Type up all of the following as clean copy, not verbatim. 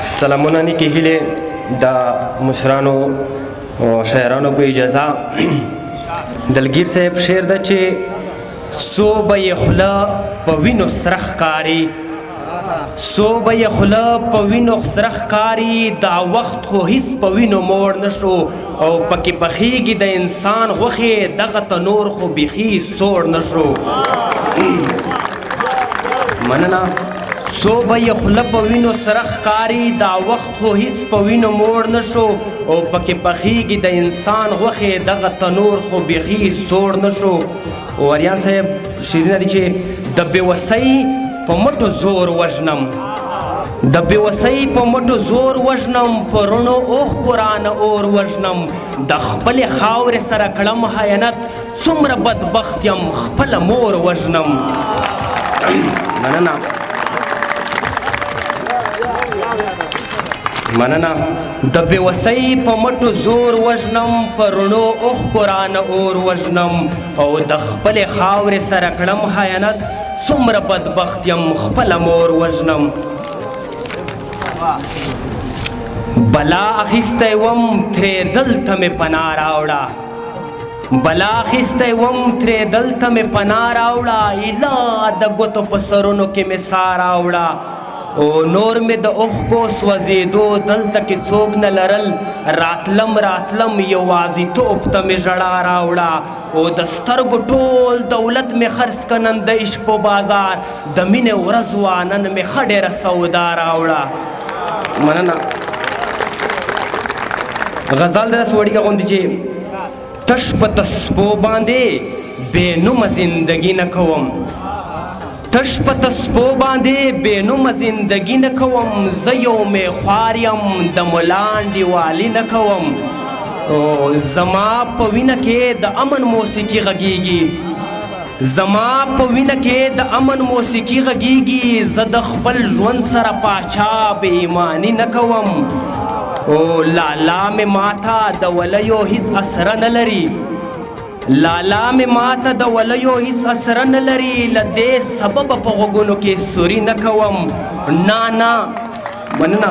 سلامونه نیکې هیلې د مشرانو او شاعرانو په اجازه دلګیر صاحب شعر ده چې سو به یې خوله په وینو سره ښکاري سو به یې خوله په وینو سره ښکاري دا وخت خو هیڅ په وینو موړ نه شو او پکې پخیږي د انسان غوښې دغه تنور خو بیخي سوړ نه شو مننه سو به یې خوله په وینو سره ښکاري دا وخت خو هیڅ په وینو موړ نه شو او پکې پخیږي د انسان غوښې دغه تنور خو بیخي سوړ نه شو وریان صاحب شیرینه دي چې د بېوسۍ په مټو زور وژنم د بېوسۍ په مټو زور وژنم په رڼو اوښکو رانه اور وژنم د خپلې خاورې سره کړم خیانت څومره بدبخت یم خپله مور وژنم مننه مننه د بېوسۍ په مټو زور وژنم په رڼو اوښکو رانه اور وژنم او د خپلې خاورې سره کړم خیانت څومره بدبخت یم خپله مور وژنم بلا اخیستی وم ترې دلته مې پناه راوړه بلا اخیستی وم ترې دلته مې پناه راوړه ایله د ګوتو په سرونو کې مې ساه راوړه او نور مې د اوښکو سوځېدو دلته کې څوک نه لرل راتلم یوازیتوب ته مې ژړا راوړه او د سترګو ټول دولت مې خرڅ که نن د عشق په بازار د مینې ورځ وه نن مې ښه ډېره سودا راوړه مننه غزل داسې وړیکه غوندې چې تش په تسپو باندې بې نومه زندګي نه کوم تش په تسپو باندې بې نومه زندګي نه کوم زه یو میخوار یم د ملا انډیوالي نه کوم زما په وینه کې د امن موسیقي غږیږي زما په وینه کې د امن موسیقي غږیږي زه د خپل ژوند سره پاچا بې ایماني نه کوم او لالا مې ماته د ولیو هیڅ اسره نه لري لالا مې ماته د ولیو هیڅ اسره نه لري له دې سببه په غوږونو کې سوري نه کوم نه مننه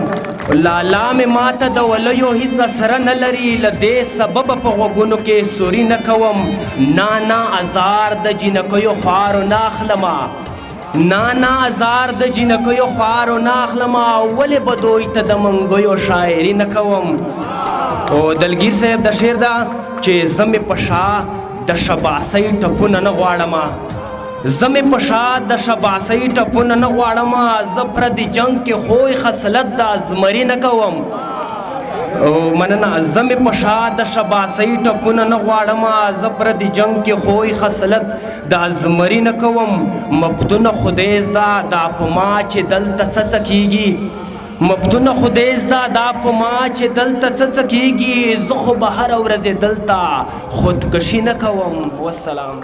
لالا مې ماته د ولیو هیڅ اسره نه لري له دې سببه په غوږونو کې سوري نه کوم نه ازار د جنکیو خوارو نه اخلمه نه ازار د جنکیو خوارو نه اخلمه ولې به دوی ته د منګیو شاعري نه کوم او دلګیر صاحب د شعر ده چې زه مې په شا د شباسۍ ټپونه نه غواړمه زه مې په شا د شباسۍ ټپونه نه غواړمه زه پردي جنګ کې خوی خصلت د ازمري نه کوم مننه زه مې په شا د شباسۍ ټپونه نه غواړمه زه پردي جنګ کې خوی خصلت د ازمري نه کوم مفتونه خدای زده دا په ما چې دلته څه کیږي مفتونه خدای زده دا په ما چې دلته څه کیږي زه خو به هره ورځ دلته خودکشي نه کوم والسلام